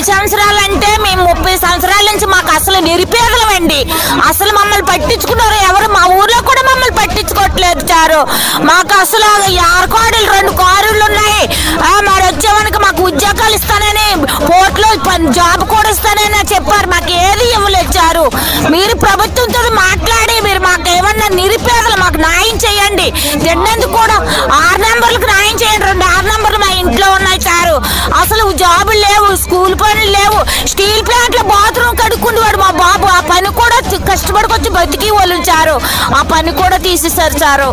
సంవత్సరాలంటే మేము 30 సంవత్సరాల నుంచి మాకు అసలు నిరుపేదలమండి. అసలు మమ్మల్ని పట్టించుకున్నారు ఎవరు? మా ఊర్లో కూడా మమ్మల్ని పట్టించుకోవట్లేదు చారు. మాకు అసలు 6 కారులు 2 కారులు ఉన్నాయి. మరి వచ్చేవానికి మాకు ఉద్యోగాలు ఇస్తానని, పోర్ట్లో జాబ్ కూడా ఇస్తానని చెప్పారు. మాకు ఏది ఇవ్వలేదు చారు. మీరు ప్రభుత్వంతో మాట్లాడి మీరు మాకు ఏమన్నా నిరుపేదలు మాకు న్యాయం చేయండి. తిన్నందుకు కూడా 6 నెంబర్లకు న్యాయం చేయండి. 2 6 నెంబర్లు మా ఇంట్లో ఉన్నాయి చారు. అసలు జాబులు లేవు, స్కూల్ పనులు లేవు. స్టీల్ ప్లాంట్ లో బాత్రూమ్ కడుక్కునేవాడు మా బాబు. ఆ పని కూడా కష్టపడుకొచ్చి బతికి వాళ్ళు చారు. ఆ పని కూడా తీసేశారు చారు.